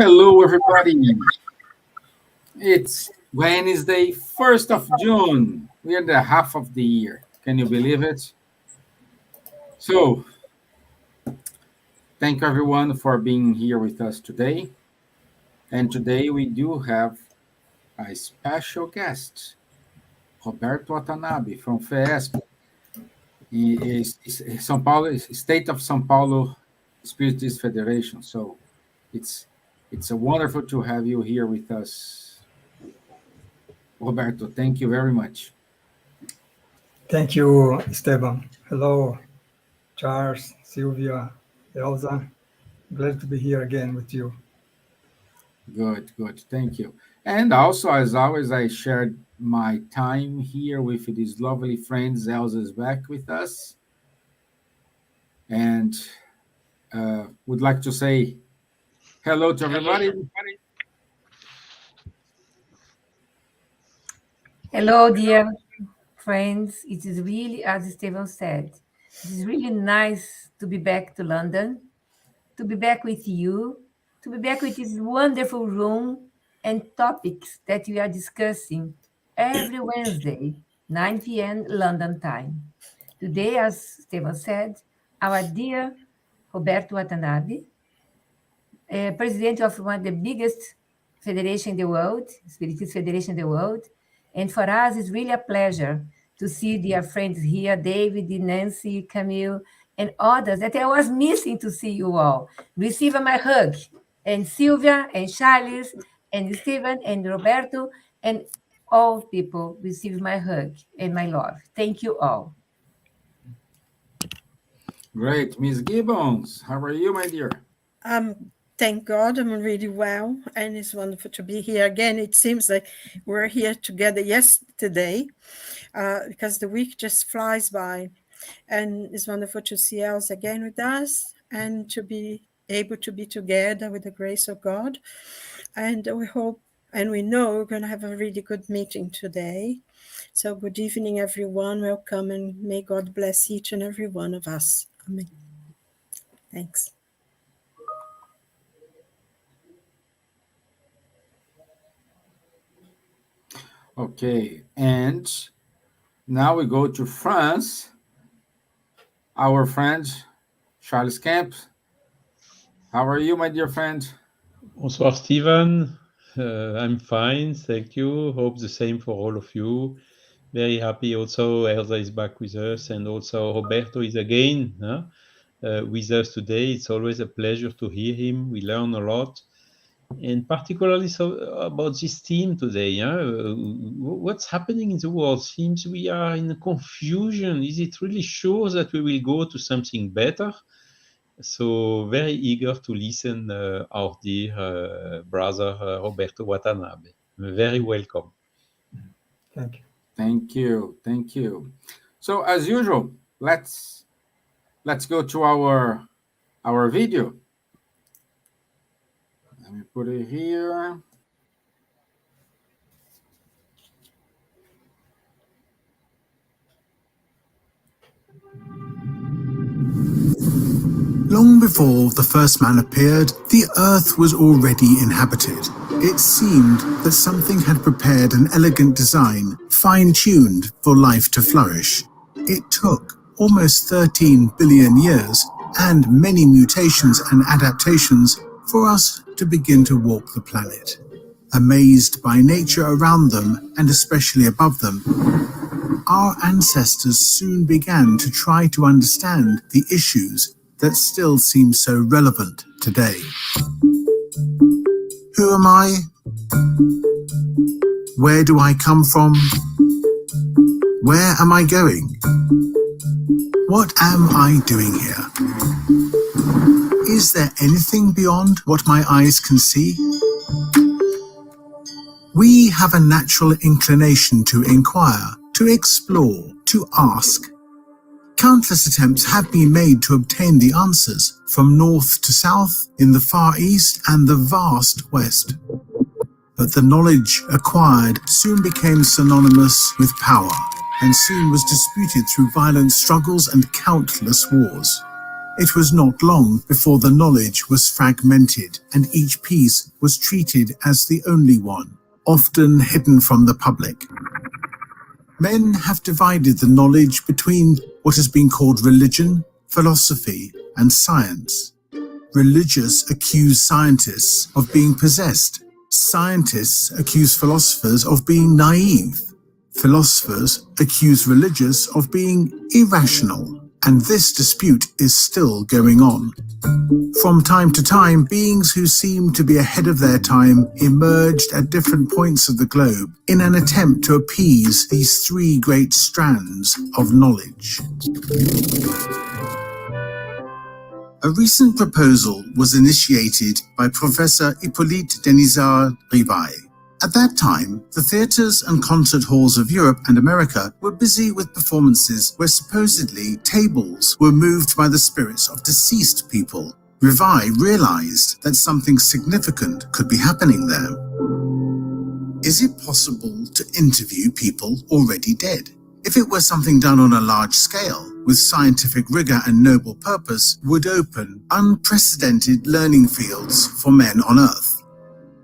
Hello, everybody. It's Wednesday, 1st of June. We are the half of the year. Can you believe it? So, thank everyone for being here with us today. And today we do have a special guest, Roberto Watanabe from FEESP, São Paulo, State of São Paulo Spiritist Federation. So, it's a wonderful to have you here with us, Roberto. Thank you very much. Thank you, Stevan. Hello, Charles, Silvia, Elsa. Glad to be here again with you. Good. Thank you. And also, as always, I shared my time here with these lovely friends. Elsa is back with us. And would like to say hello to everybody. Hello, dear friends. It is really, as Stevan said, it is really nice to be back to London, to be back with you, to be back with this wonderful room and topics that we are discussing every Wednesday, 9 p.m. London time. Today, as Stevan said, our dear Roberto Watanabe, president of one of the biggest federation in the world, Spiritist Federation in the world. And for us, it's really a pleasure to see dear friends here, David, Nancy, Camille, and others that I was missing to see you all. Receive my hug. And Silvia, and Charles, and Stevan, and Roberto, and all people receive my hug and my love. Thank you all. Great. Miss Gibbons, how are you, my dear? Thank God, I'm really well, and it's wonderful to be here again. It seems like we're here together yesterday, because the week just flies by, and it's wonderful to see Elsa again with us, and to be able to be together with the grace of God. And we hope, and we know we're going to have a really good meeting today. So good evening, everyone. Welcome, and may God bless each and every one of us. Amen. Thanks. Okay, and now we go to France. Our friend, Charles Kempf. How are you, my dear friend? Bonsoir, Stevan. I'm fine, thank you. Hope the same for all of you. Very happy also Elsa is back with us, and also Roberto is again with us today. It's always a pleasure to hear him. We learn a lot. And particularly so about this theme today, what's happening in the world? Seems we are in confusion. Is it really sure that we will go to something better? So very eager to listen our dear brother Roberto Watanabe. Very welcome. Thank you. Thank you. So as usual, let's go to our video. Let me put it here. Long before the first man appeared, the earth was already inhabited. It seemed that something had prepared an elegant design, fine-tuned for life to flourish. It took almost 13 billion years and many mutations and adaptations for us to begin to walk the planet. Amazed by nature around them, and especially above them, our ancestors soon began to try to understand the issues that still seem so relevant today. Who am I? Where do I come from? Where am I going? What am I doing here? Is there anything beyond what my eyes can see? We have a natural inclination to inquire, to explore, to ask. Countless attempts have been made to obtain the answers from north to south, in the Far East and the vast West. But the knowledge acquired soon became synonymous with power, and soon was disputed through violent struggles and countless wars. It was not long before the knowledge was fragmented and each piece was treated as the only one, often hidden from the public. Men have divided the knowledge between what has been called religion, philosophy, and science. Religious accuse scientists of being possessed. Scientists accuse philosophers of being naive. Philosophers accuse religious of being irrational. And this dispute is still going on. From time to time, beings who seem to be ahead of their time emerged at different points of the globe in an attempt to appease these three great strands of knowledge. A recent proposal was initiated by Professor Hippolyte Denisard-Rivail. At that time, the theatres and concert halls of Europe and America were busy with performances where supposedly tables were moved by the spirits of deceased people. Rivail realized that something significant could be happening there. Is it possible to interview people already dead? If it were something done on a large scale, with scientific rigor and noble purpose, would open unprecedented learning fields for men on Earth.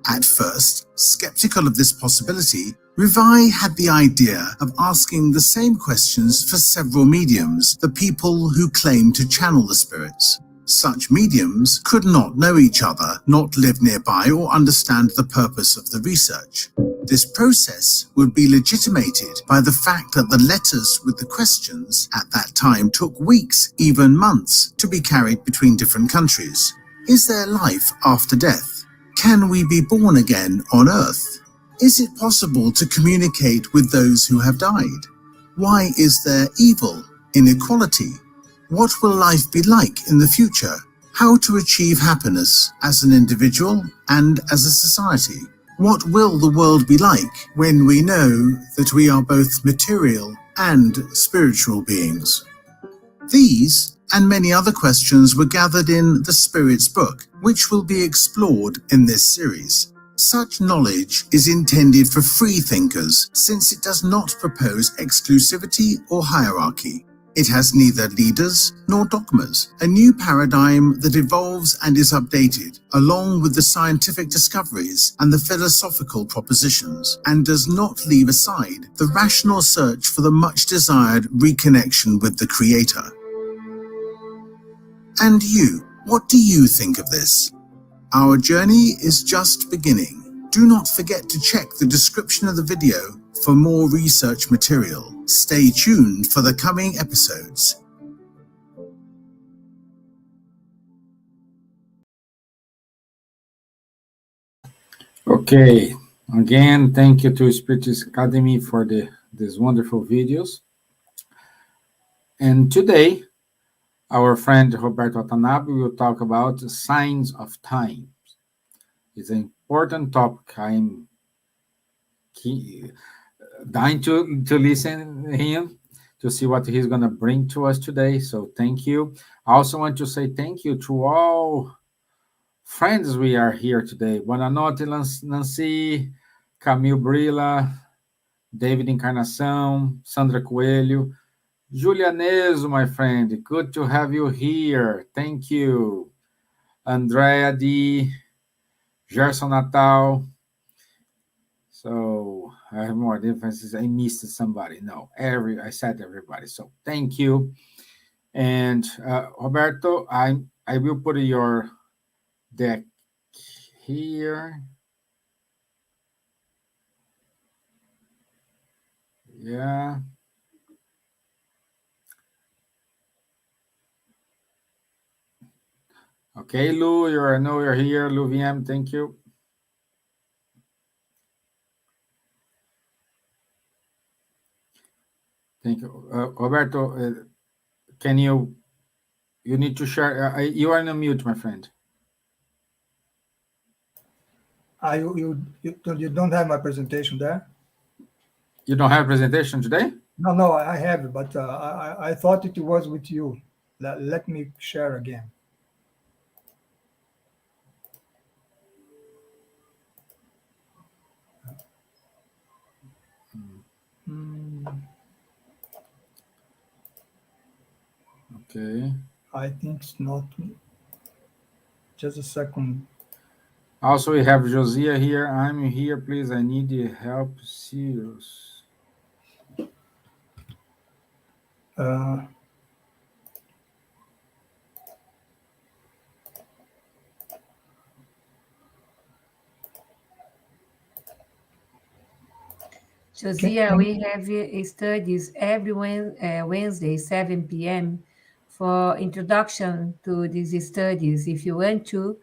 At first, skeptical of this possibility, Rivail had the idea of asking the same questions for several mediums, the people who claim to channel the spirits. Such mediums could not know each other, not live nearby, or understand the purpose of the research. This process would be legitimated by the fact that the letters with the questions at that time took weeks, even months, to be carried between different countries. Is there life after death? Can we be born again on Earth? Is it possible to communicate with those who have died? Why is there evil, inequality? What will life be like in the future? How to achieve happiness as an individual and as a society? What will the world be like when we know that we are both material and spiritual beings? These and many other questions were gathered in the Spirit's book, which will be explored in this series. Such knowledge is intended for free thinkers, since it does not propose exclusivity or hierarchy. It has neither leaders nor dogmas, a new paradigm that evolves and is updated, along with the scientific discoveries and the philosophical propositions, and does not leave aside the rational search for the much-desired reconnection with the Creator. And you, what do you think of this? Our journey is just beginning. Do not forget to check the description of the video for more research material. Stay tuned for the coming episodes. Okay, again, thank you to Spiritist Academy for these wonderful videos. And today, our friend Roberto Watanabe will talk about signs of times. It's an important topic. I'm dying to listen to him, to see what he's going to bring to us today. So thank you. I also want to say thank you to all friends we are here today. Buonanotte, Nancy, Camille Brilla, David Encarnação, Sandra Coelho, Julia Neso, my friend. Good to have you here. Thank you. Andrea D, Gerson Natal. So I have more differences. I missed somebody. No, I said everybody. So thank you. And Roberto, I will put your deck here. Yeah. Okay, Lou, I know you're here. Lou VM, thank you. Thank you. Roberto, can you need to share? You are on mute, my friend. You don't have my presentation there? You don't have a presentation today? No, I have it, but I thought it was with you. Let me share again. Okay. I think it's not. Just a second. Also, we have Josia here. I'm here, please. I need your help. Serious. Uh, Josia, can, we have studies every Wednesday, 7 p.m. for introduction to these studies. If you want to,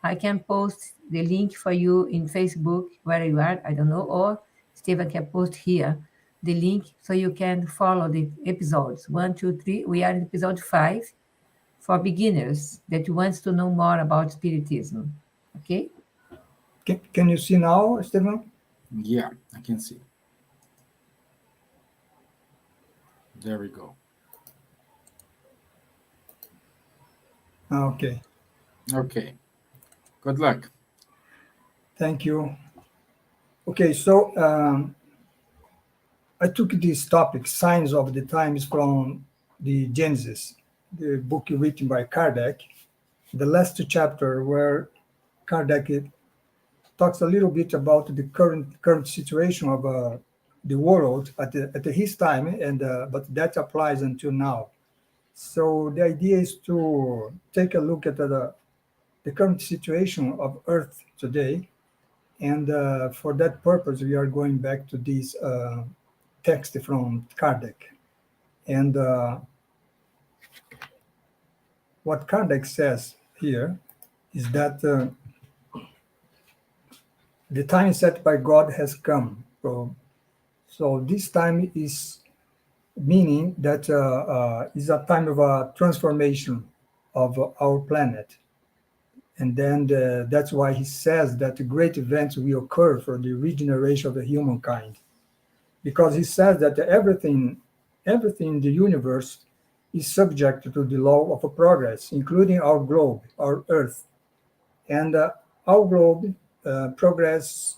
I can post the link for you in Facebook, where you are, I don't know, or Stevan can post here the link so you can follow the episodes. 1, 2, 3. We are in episode 5 for beginners that wants to know more about Spiritism. Okay? can you see now, Stevan? Yeah, I can see. There we go. Okay. Okay. Good luck. Thank you. Okay, so I took this topic, Signs of the Times, from the Genesis, the book written by Kardec. The last chapter where Kardec talks a little bit about the current situation of the world at his time, and but that applies until now. So the idea is to take a look at the current situation of Earth today, and for that purpose, we are going back to this text from Kardec. And what Kardec says here is that the time set by God has come. So this time is meaning that is a time of a transformation of our planet. And then that's why he says that great events will occur for the regeneration of the humankind. Because he says that everything in the universe is subject to the law of progress, including our globe, our Earth. And our globe progress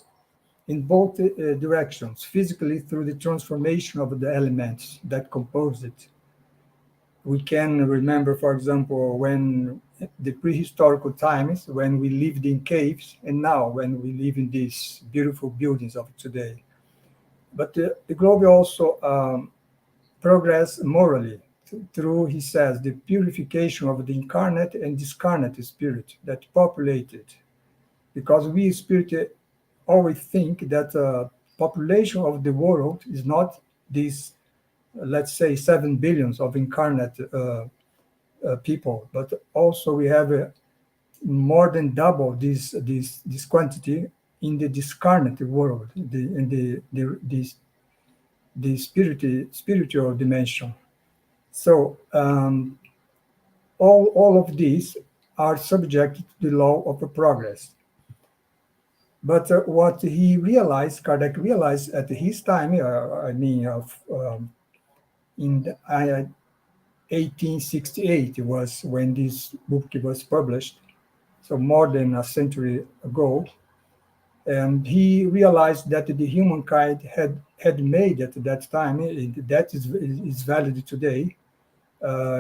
in both directions, physically through the transformation of the elements that compose it. We can remember, for example, when the prehistorical times, when we lived in caves, and now when we live in these beautiful buildings of today. But the globe also progress morally through, he says, the purification of the incarnate and discarnate spirit that populate it. Because we spirit always think that population of the world is not this, let's say, 7 billions of incarnate people, but also we have more than double this quantity in the discarnate world, in the spiritual dimension. So all of these are subject to the law of progress. But what he realized, Kardec realized at his time, in 1868 was when this book was published, so more than a century ago. And he realized that the humankind had made at that time, that is valid today,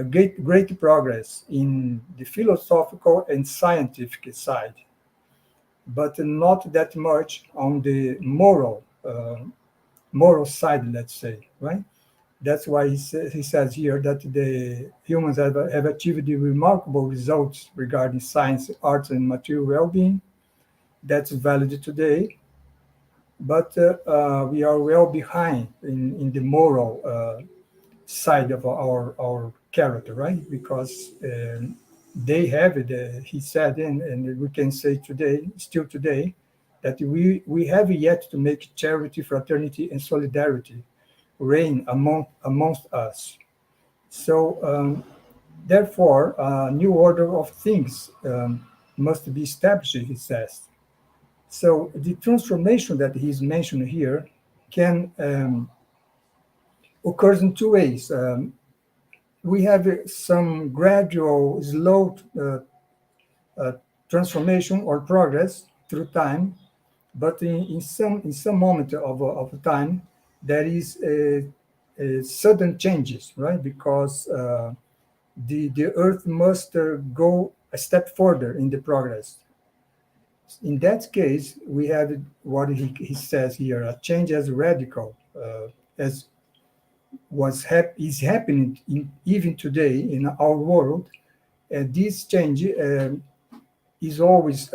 great progress in the philosophical and scientific side, but not that much on the moral side, let's say, right? That's why he says here that the humans have achieved the remarkable results regarding science, arts, and material well-being. That's valid today, but we are well behind in the moral side of our character, right? Because they have it, he said, and we can say today, still today, that we have yet to make charity, fraternity, and solidarity reign amongst us. So therefore, a new order of things must be established, he says. So the transformation that he's mentioned here can occurs in two ways. We have some gradual, slow transformation or progress through time, but in some moment of time, there is a sudden changes, right? Because the Earth must go a step further in the progress. In that case, we have what he says here: a change as radical as is happening even today in our world. And this change is always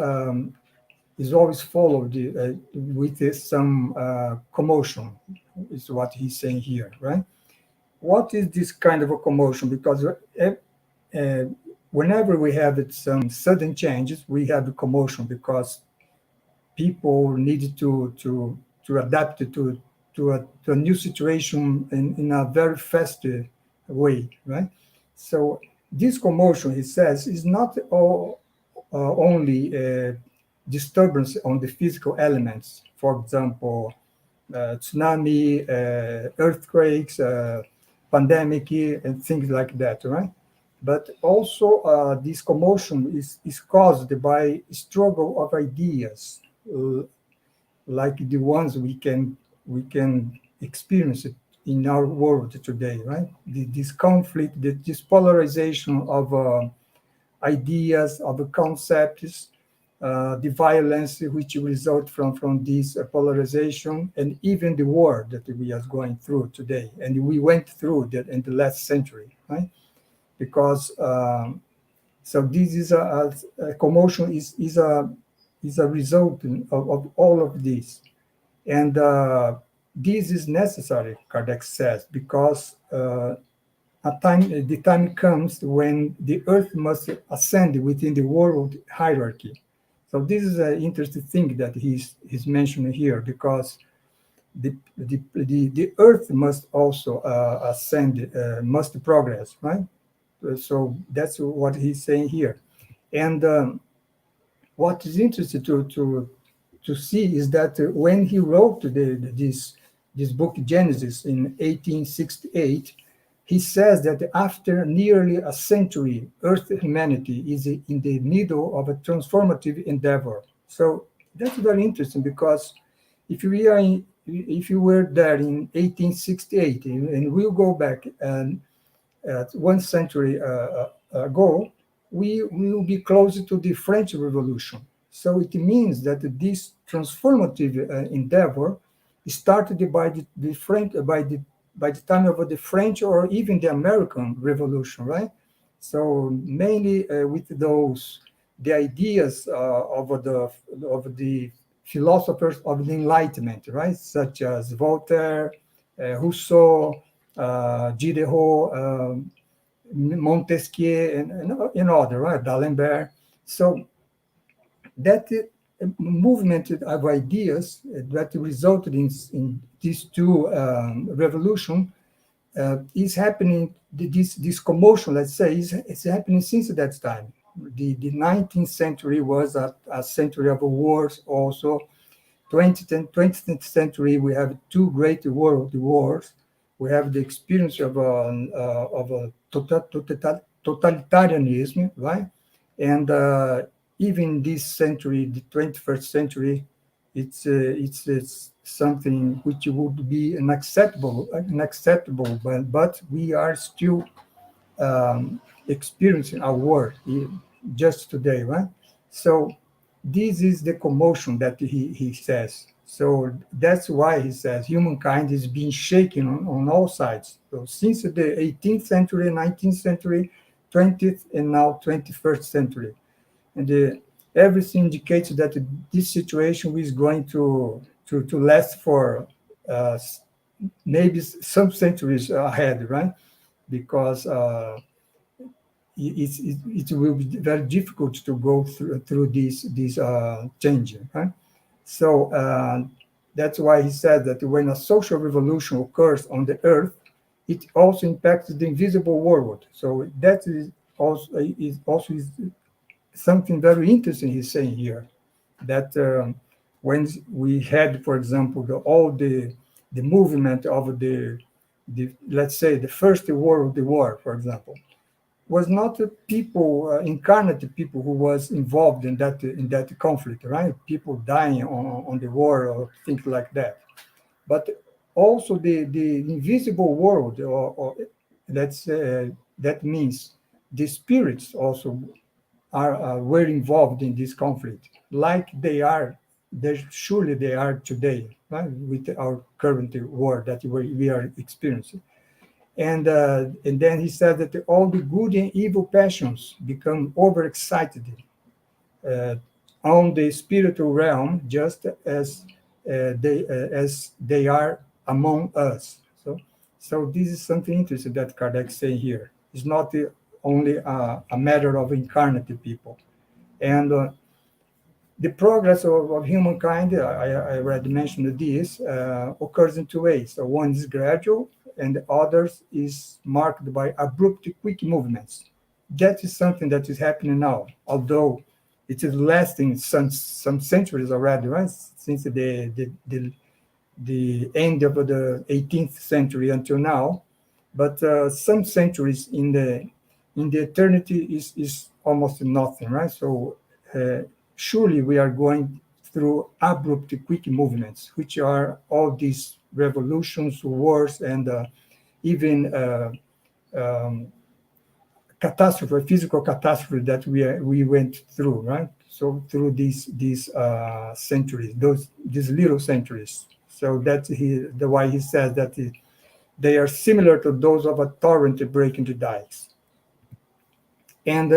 followed with some commotion, is what he's saying here, right? What is this kind of a commotion? Because whenever we have some sudden changes, we have a commotion because people need to adapt to a new situation in a very fast way, right? So this commotion, he says, is not only disturbance on the physical elements. For example, tsunami, earthquakes, pandemic, and things like that, right? But also this commotion is caused by struggle of ideas, like the ones we can experience it in our world today, right? This conflict, this polarization of ideas, of concepts, the violence which result from this polarization, and even the war that we are going through today, and we went through that in the last century, right? Because so this is a commotion is a result of all of this, and this is necessary, Kardec says, because the time comes when the earth must ascend within the world hierarchy. So this is an interesting thing that he's mentioning here, because the earth must also ascend, must progress, right? So that's what he's saying here. And what is interesting to see is that when he wrote this book Genesis in 1868, he says that after nearly a century, Earth humanity is in the middle of a transformative endeavor. So that's very interesting, because if you were there in 1868 and we'll go back and 1 century ago, we will be closer to the French Revolution. So it means that this transformative endeavor started by the French, by the time of the French or even the American Revolution, right? So mainly with the ideas of the philosophers of the Enlightenment, right? Such as Voltaire, Rousseau, Diderot, Montesquieu, and other, right? D'Alembert. So that movement of ideas that resulted in these two revolutions is happening. This commotion, let's say, is happening since that time. The 19th century was a century of wars. Also, 20th century we have two great world wars. We have the experience of a totalitarianism, right? And even this century, the 21st century, it's something which would be unacceptable, but we are still experiencing a war just today, right? So this is the commotion that he says. So that's why he says humankind is being shaken on all sides. So since the 18th century, 19th century, 20th, and now 21st century. And everything indicates that this situation is going to last for maybe some centuries ahead, right? Because it will be very difficult to go through this change, right? So that's why he said that when a social revolution occurs on the earth, it also impacts the invisible world. So that is also something very interesting he's saying here, that when we had, for example, all the movement of the let's say the First World War, for example, was not people, incarnate people who was involved in that conflict, right? People dying on the war or things like that. But also the invisible world, or let's that means the spirits also are were involved in this conflict, like surely they are today, right, with our current war that we are experiencing. And then he said that all the good and evil passions become overexcited uh, on the spiritual realm, just as they are among us. So this is something interesting that Kardec saying here. It's not only a matter of incarnate people. And the progress of humankind, I already mentioned this, occurs in two ways. So one is gradual, and the others is marked by abrupt, quick movements. That is something that is happening now, although it is lasting some centuries already, right? Since the end of the 18th century until now. But some centuries in the eternity is almost nothing, right? So uh, surely we are going through abrupt, quick movements, which are all these revolutions, wars, and even um, catastrophe, physical catastrophe that we went through, right? So through these centuries, these little centuries. So that's the why he says that they are similar to those of a torrent breaking the dikes. And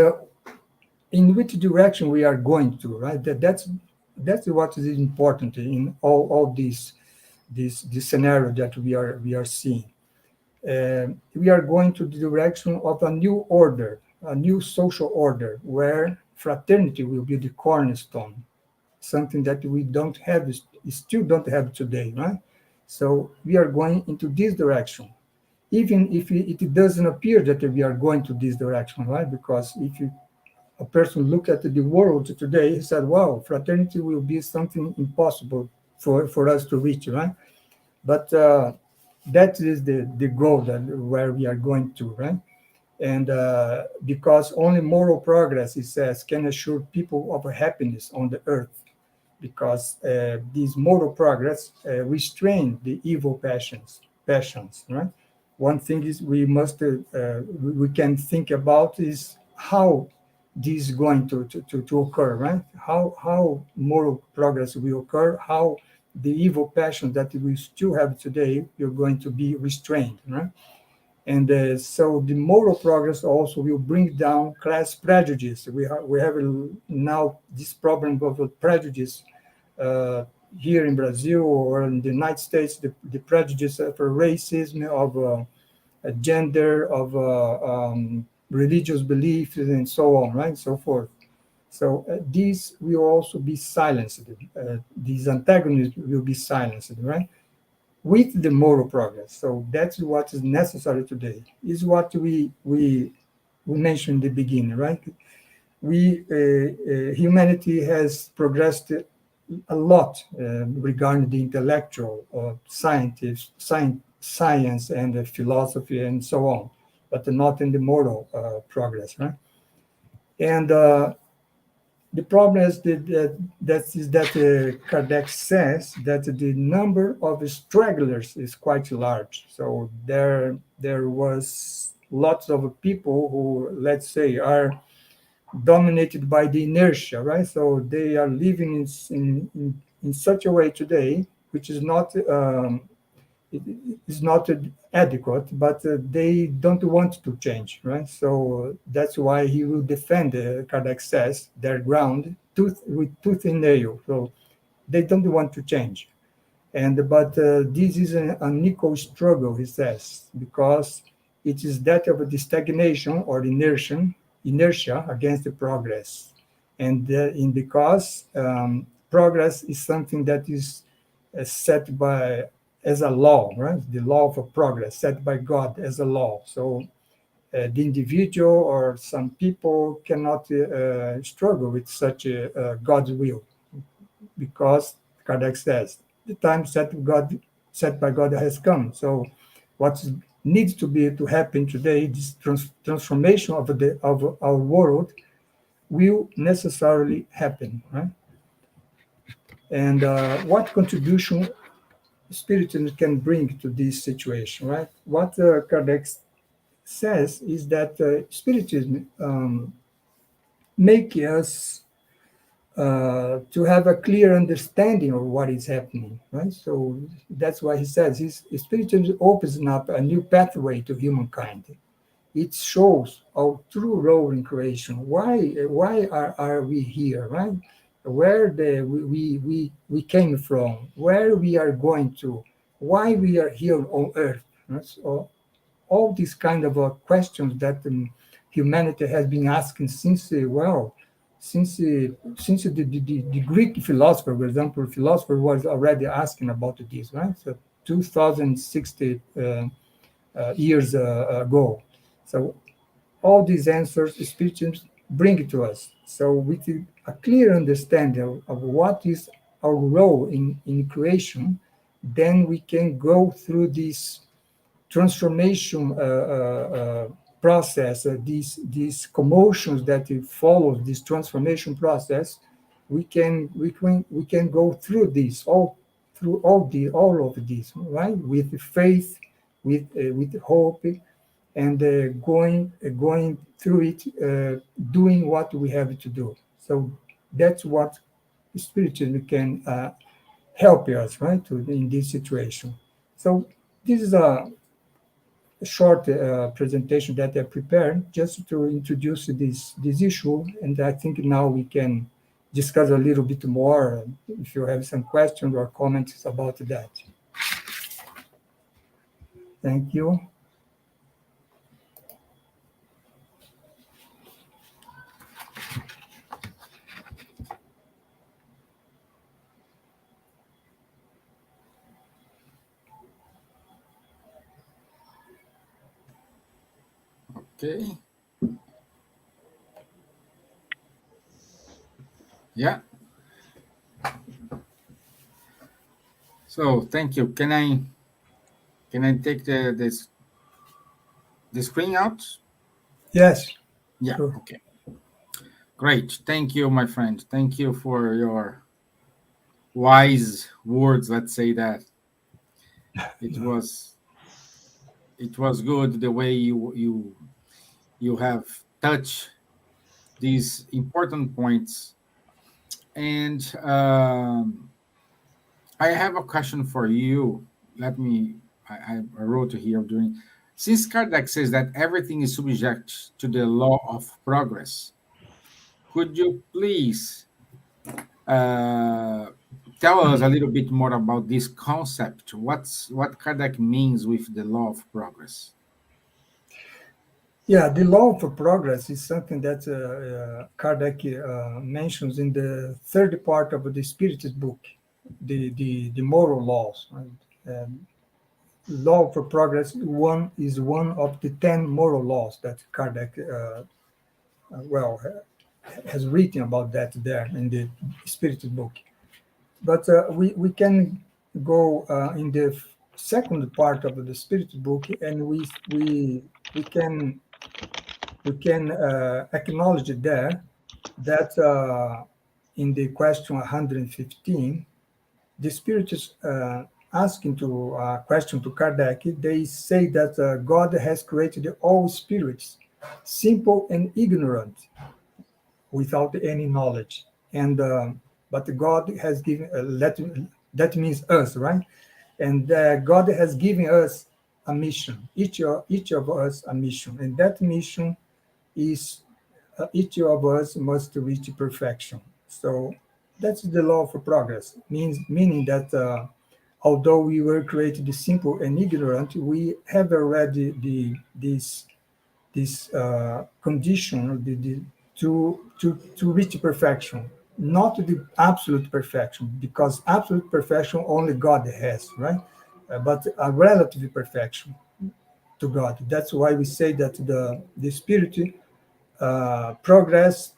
in which direction we are going to, right? That's what is important in all this scenario that we are seeing. We are going to the direction of a new order, a new social order, where fraternity will be the cornerstone, something that we don't have, still don't have today, right? So we are going into this direction, even if it doesn't appear that we are going to this direction, right? Because if a person look at the world today, he said, wow, fraternity will be something impossible for us to reach, right? But that is the goal that where we are going to, right? And because only moral progress, he says, can assure people of happiness on the earth, because this moral progress restrain the evil passions, right? One thing is we can think about is how this is going to occur, right? How moral progress will occur, how the evil passions that we still have today are going to be restrained, right? And so the moral progress also will bring down class prejudice. We have now this problem of prejudice here in Brazil or in the United States, the prejudice of racism, of gender, of religious beliefs, and so on, right? So forth. So these will also be silenced. These antagonists will be silenced, right? With the moral progress. So that's what is necessary today. Is what we mentioned in the beginning, right? Humanity has progressed a lot regarding the intellectual, science and philosophy and so on, but not in the moral progress, right? And the problem is that Kardec says that the number of stragglers is quite large. So there was lots of people who, let's say, are dominated by the inertia, right? So they are living in such a way today, which is not it is not adequate, but they don't want to change, right? So that's why he will defend, Kardec says, their ground with tooth and nail. So they don't want to change. But this is an unequal struggle, he says, because it is that of the stagnation or inertia against the progress. And because progress is something that is set by as a law, right? The law of progress set by God as a law. So the individual or some people cannot struggle with such God's will, because Kardec says the time set by God has come. So what needs to happen today, this transformation of our world, will necessarily happen, right? And what contribution Spiritism can bring to this situation, right? What Kardec says is that Spiritism make us to have a clear understanding of what is happening, right? So that's why he says his Spiritism opens up a new pathway to humankind. It shows our true role in creation. Why are we here, right? Where we came from, where we are going to, why we are here on Earth. Right? So all these kind of questions that humanity has been asking since the Greek philosopher, for example, philosopher was already asking about this, right? So 2060 years ago. So all these answers Spiritism bring to us. So with a clear understanding of what is our role in creation, then we can go through this transformation process, these commotions that it follows this transformation process. We can go through this all of this, right? With faith, with hope, and going through it, doing what we have to do. So that's what spiritualism can help us, right, in this situation. So this is a short presentation that I prepared just to introduce this issue, and I think now we can discuss a little bit more if you have some questions or comments about that. Thank you. Okay. Yeah. So thank you. Can I take the screen out? Yes. Yeah. Sure. Okay. Great. Thank you, my friend. Thank you for your wise words. Let's say that it was good the way you have touched these important points. And I have a question for you. Let me. I wrote here during. Since Kardec says that everything is subject to the law of progress, could you please uh, tell us a little bit more about this concept? What Kardec means with the law of progress? Yeah, the law of progress is something that Kardec mentions in the third part of the Spiritist book, the moral laws. Right? Law of progress is one of the 10 moral laws that Kardec has written about that there in the Spiritist book. But we can go in the second part of the Spiritist book, and we can acknowledge there that in the question 115, the Spiritists asking to a question to Kardec, they say that God has created all spirits, simple and ignorant, without any knowledge. And but God has given that means us, right? And God has given us a mission, each of us a mission, and that mission is each of us must reach perfection. So that's the law of progress, meaning that although we were created simple and ignorant, we have already this condition to reach perfection, not the absolute perfection, because absolute perfection only God has, right? But a relative perfection to God. That's why we say that the spirit progress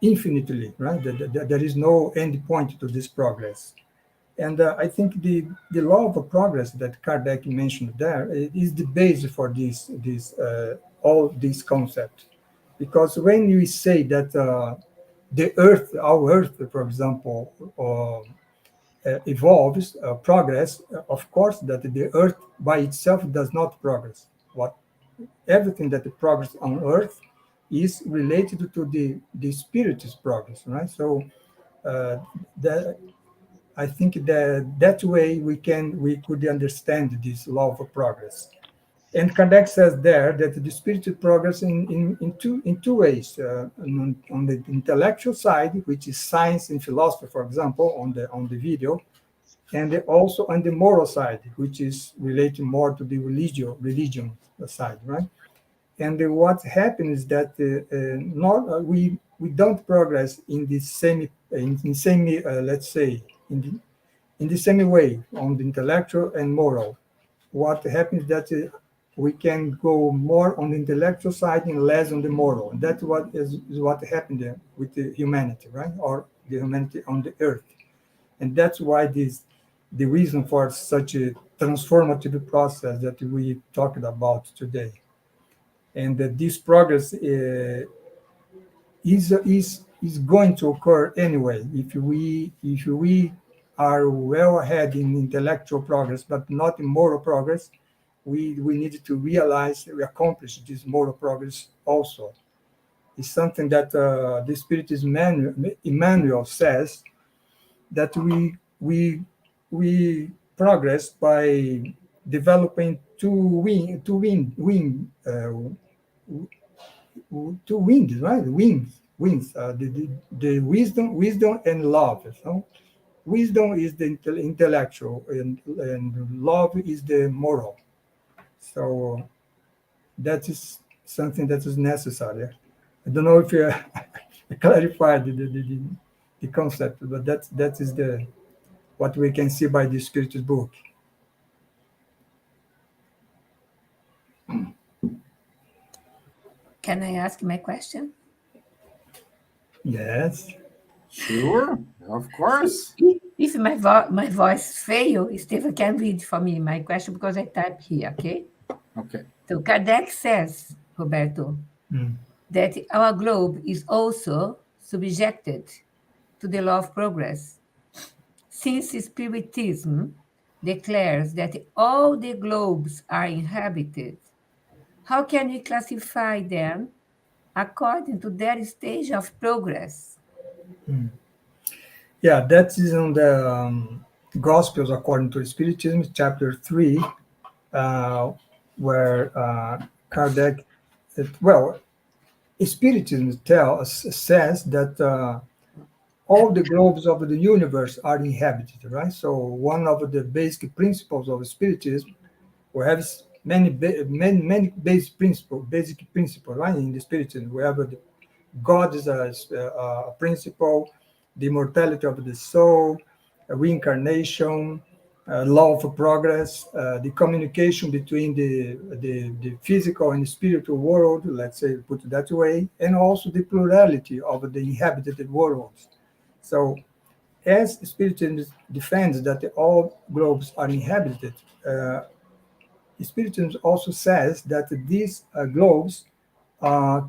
infinitely, right? There is no end point to this progress. And I think the law of progress that Kardec mentioned there is the base for all these concepts. Because when we say that the Earth, our Earth, for example, evolves, progress, of course, that the Earth by itself does not progress. what everything that the progress on Earth is related to the spirit's progress, right? So that I think that way we could understand this law of progress. And Kardec says there that the spiritual progress in two ways, on the intellectual side, which is science and philosophy, for example, on the video, and also on the moral side, which is related more to the religion side, right? And what happens is that not we don't progress in the same let's say in the same way on the intellectual and moral. What happens is that we can go more on the intellectual side and less on the moral. And that's what is what happened with the humanity, right? Or the humanity on the earth. And that's why the reason for such a transformative process that we talked about today. And that this progress is going to occur anyway if we are well ahead in intellectual progress but not in moral progress. We need to realize we accomplish this moral progress also. It's something that the Spiritist Emmanuel says that we progress by developing two wings, right? Wings. The wisdom and love. So wisdom is the intellectual, and love is the moral. So that is something that is necessary. I don't know if you clarified the concept, but that is the what we can see by the Spiritist book. Can I ask my question? Yes. Sure, of course. If my voice fail, Stevan can read for me my question because I type here, okay? Okay. So Kardec says, Roberto, that our globe is also subjected to the law of progress, since Spiritism declares that all the globes are inhabited. How can we classify them according to their stage of progress? Yeah, that is on the Gospels according to Spiritism, chapter 3, where Kardec, Spiritism says that all the globes of the universe are inhabited, right? So one of the basic principles of Spiritism, we have many basic principles, right? In the Spiritism, we have God is a principle, the immortality of the soul, reincarnation, law of progress, the communication between the physical and spiritual world, let's say, put it that way, and also the plurality of the inhabited worlds. So, as Spiritism defends that all globes are inhabited, Spiritism also says that these globes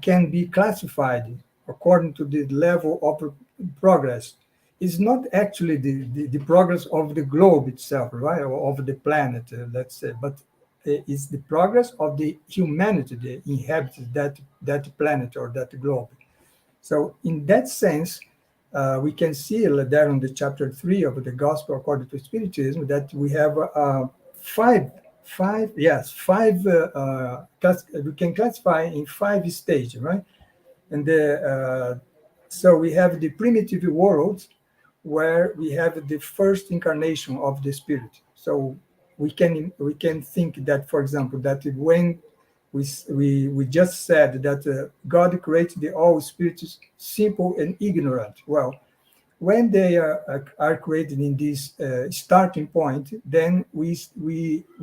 can be classified according to the level of progress. It's not actually the progress of the globe itself, right, or of the planet, let's say, but it's the progress of the humanity that inhabits that planet or that globe. So in that sense, we can see there on the chapter 3 of the Gospel according to Spiritism that we have five. We can classify in 5 stages, right? And so we have the primitive world, where we have the first incarnation of the Spirit. So we can think that, for example, that when we just said that God created all spirits simple and ignorant. Well, when they are created in this starting point, then we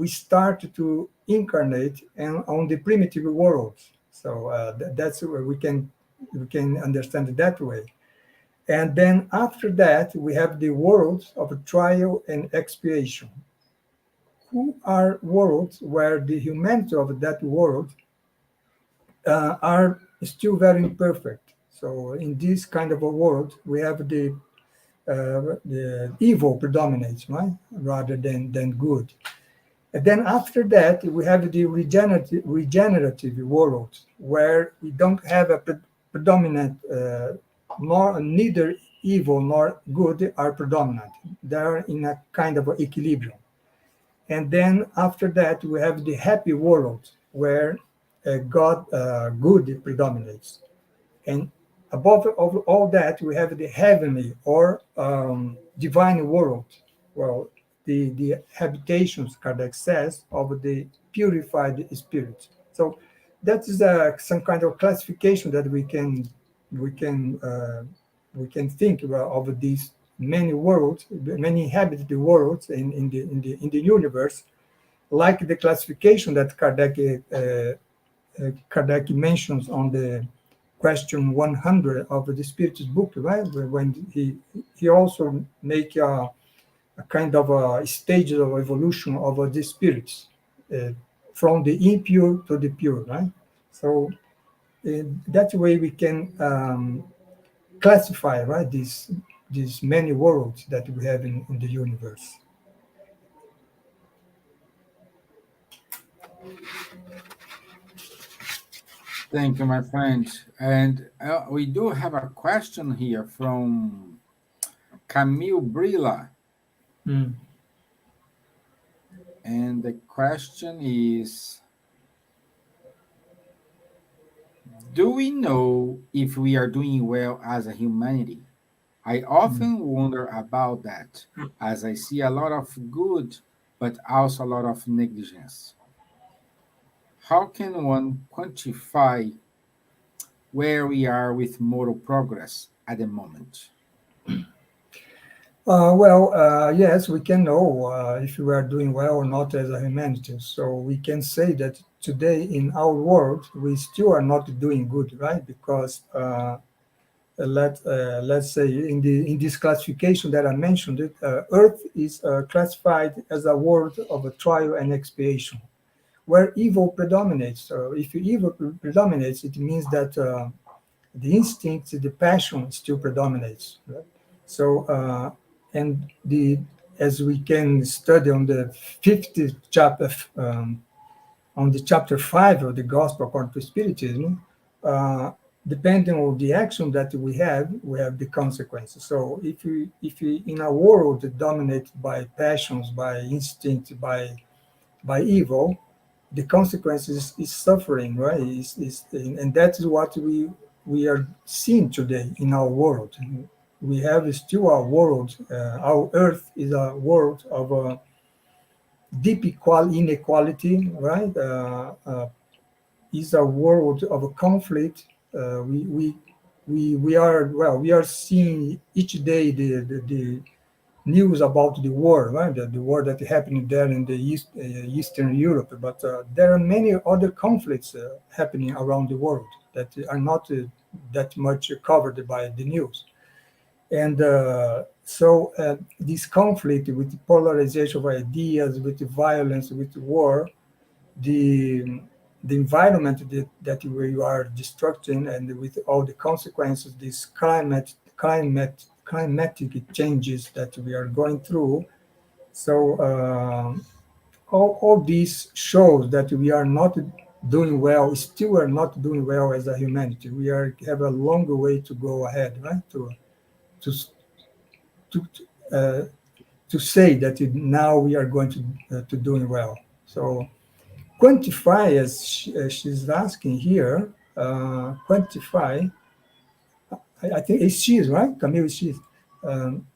start to incarnate on the primitive worlds. So that's where we can understand it that way. And then after that, we have the worlds of trial and expiation, who are worlds where the humanity of that world are still very imperfect. So in this kind of a world, we have the evil predominates, right, rather than good. And then after that, we have the regenerative world, where we don't have a predominant, nor neither evil nor good are predominant. They're in a kind of equilibrium. And then after that, we have the happy world, where God, good predominates. And above all that, we have the heavenly or divine world. Well, the habitations, Kardec says, of the purified spirit. So that is some kind of classification that we can we can think about of these many worlds, many inhabited worlds in the universe, like the classification that Kardec mentions on the question 100 of the Spirit's book, right? When he also make a kind of a stage of evolution of the spirits, from the impure to the pure, right? So that way we can classify, right, these many worlds that we have in the universe. Thank you, my friend. And we do have a question here from Camille Brilla. Mm. And the question is, do we know if we are doing well as a humanity? I often wonder about that, as I see a lot of good, but also a lot of negligence. How can one quantify where we are with moral progress at the moment? Yes, we can know if we are doing well or not as a humanity. So we can say that today in our world, we still are not doing good, right? Because let's say in this classification that I mentioned, Earth is classified as a world of a trial and expiation, where evil predominates. So if evil predominates, it means that the instinct, the passion still predominates. Right? So, and the as we can study on the 50th chapter, on the chapter 5 of the Gospel according to Spiritism, depending on the action that we have the consequences. So if we in a world dominated by passions, by instinct, by evil, the consequences is suffering, right? And that is what we are seeing today in our world. We have still a world. Our Earth is a world of deep inequality, right? Is a world of conflict. We are seeing each day the news about the war, right? The war that happened there in the Eastern Europe. But there are many other conflicts happening around the world that are not that much covered by the news. And so this conflict with polarization of ideas, with violence, with war, the the environment that we are destructing, and with all the consequences, these climatic changes that we are going through. So all these shows that we are not doing well, still are not doing well as a humanity. We have a longer way to go ahead, right? To to uh, to say that now we are going to doing well. So quantify, as she's asking here, quantify. I think it's she's right, Camille. She's um,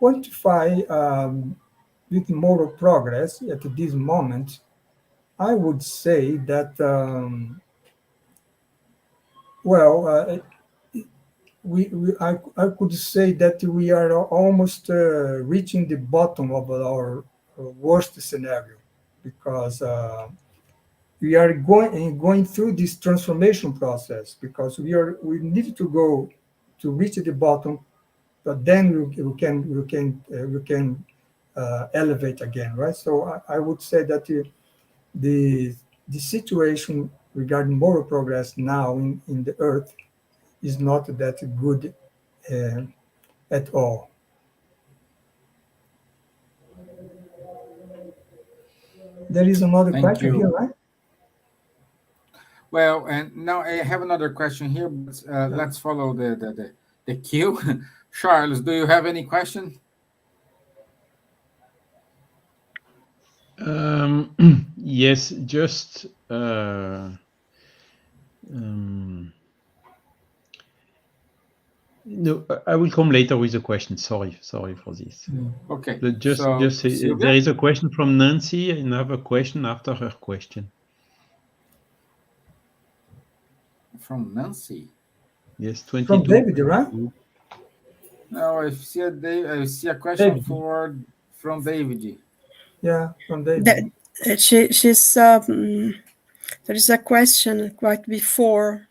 quantify with moral progress at this moment. I would say that well, I could say that we are almost reaching the bottom of our worst scenario, because we are going through this transformation process, because we need to go to reach the bottom, but then we can elevate again, right? So I would say that the the situation regarding moral progress now in the earth is not that good uh, at all. There is another Thank question here, you. right? Well, and now I have another question here, but let's follow the queue. Charles, do you have any question? Yes, just no, I will come later with a question. Sorry for this. Okay. But just So, say, Silvia? there is a question from Nancy, and I have a question after her question. From Nancy. Yes, From 22. David, right? No, I see a question David. from David. Yeah, from David. She's there is a question quite before,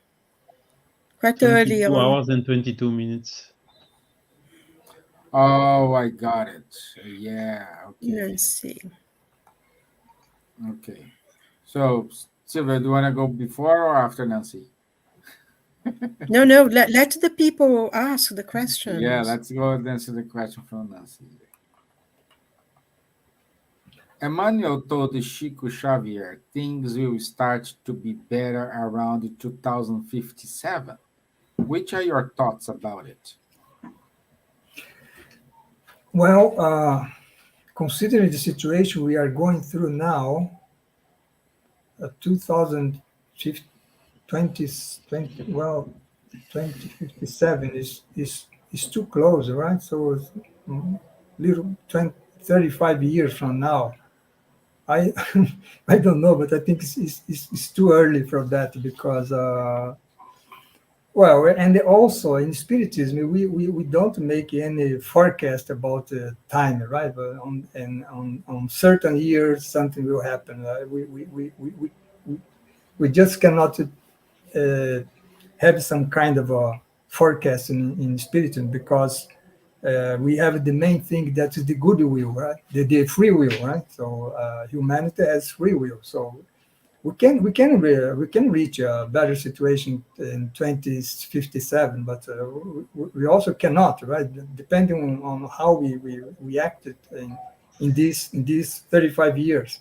quite early 22 on. hours and 22 minutes. Oh, I got it. Yeah. Okay. Let's see. Okay. So, Silvia, do you want to go before or after Nancy? No, let the people ask the questions. Yeah, let's go and answer the question from Nancy. Emmanuel told Chico Xavier things will start to be better around 2057. Which are your thoughts about it? Well, considering the situation we are going through now, 2057 is too close, right? So it's little 35 years from now. I I don't know, but I think it's too early for that because well, and also in spiritism we don't make any forecast about time, right? But on certain years something will happen. We just cannot have some kind of a forecast in spiritism because we have the main thing that is the goodwill, right? The free will, right? So humanity has free will. So we can reach a better situation in 2057, but we also cannot, right? Depending on how we acted in these 35 years.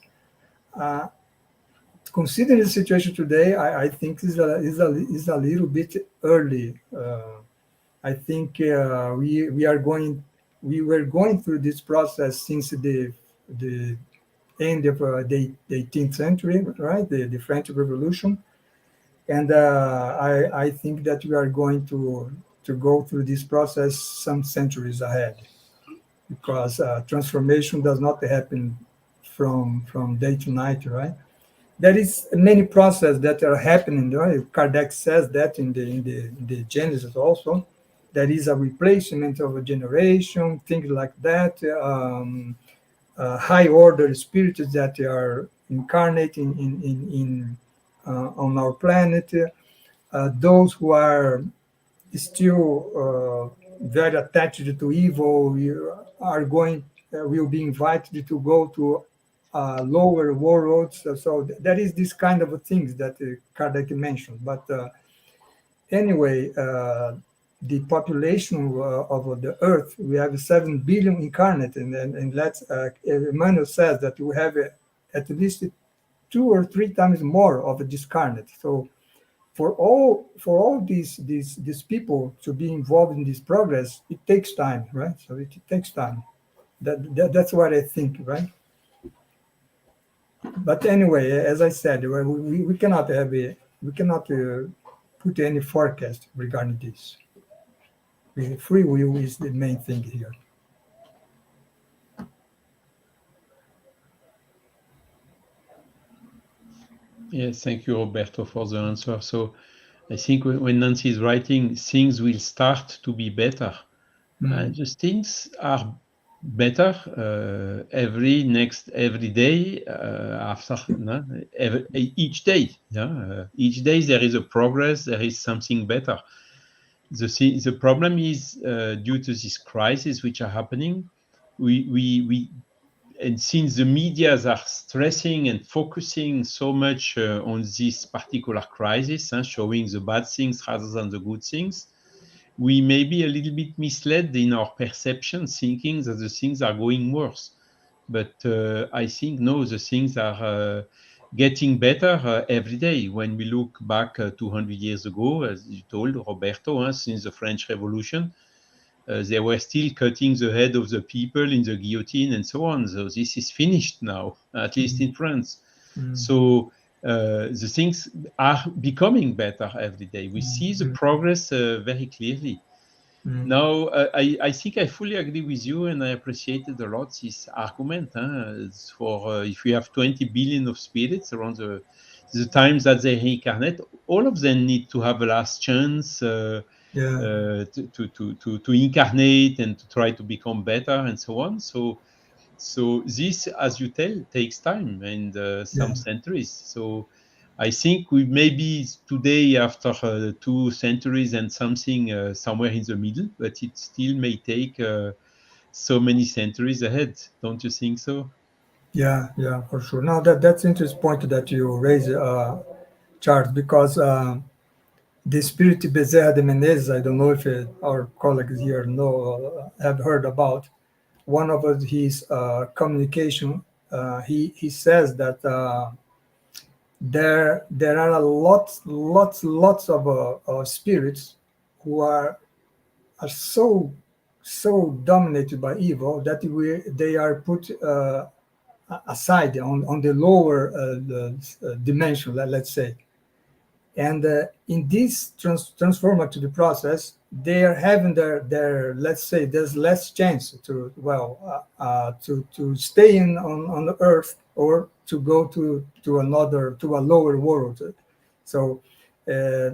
Considering the situation today, I think is a little bit early. I think we were going through this process since the end of the 18th century, right? The French Revolution, and I think that we are going to go through this process some centuries ahead, because transformation does not happen from day to night, right? There is many processes that are happening. Right? Kardec says that in the Genesis also. There is a replacement of a generation, things like that. High order spirits that are incarnating in on our planet. Those who are still very attached to evil are going will be invited to go to lower worlds. So there is this kind of things that Kardec mentioned. But anyway, the population of the Earth, we have 7 billion incarnate, and let's Emmanuel says that we have at least 2 or 3 times more of a discarnate. So for all these people to be involved in this progress, it takes time, right? So it takes time. That's what I think, right? But anyway, as I said, we cannot put any forecast regarding this. Free will is the main thing here. Yes, thank you, Roberto, for the answer. So I think when Nancy is writing, things will start to be better. And just things are better every day after each day. Yeah, each day there is a progress. There is something better. The problem is due to this crisis which are happening. We and since the medias are stressing and focusing so much on this particular crisis, showing the bad things rather than the good things, we may be a little bit misled in our perception, thinking that the things are going worse. But I think no, the things are getting better every day. When we look back 200 years ago, as you told Roberto, since the French Revolution, they were still cutting the head of the people in the guillotine and so on. So this is finished now, at least in France. So the things are becoming better every day. We see the progress very clearly. Now, I think I fully agree with you, and I appreciated a lot this argument. It's for if we have 20 billion of spirits around the times that they reincarnate, all of them need to have a last chance Yeah, to incarnate and to try to become better and so on. So this, as you tell, takes time and some yeah, centuries. So I think we maybe today, after 2 centuries and something, somewhere in the middle, but it still may take so many centuries ahead. Don't you think so? yeah, for sure. Now that's interesting point that you raise, Charles, because the spirit Bezerra de Menezes, I don't know if our colleagues here know have heard about one of his communication. He says that there are lots of spirits who are so dominated by evil that they are put aside on the lower dimension, let's say. And in this transformative process, they are having their let's say there's less chance to to stay on the earth or to go to a lower world. So uh,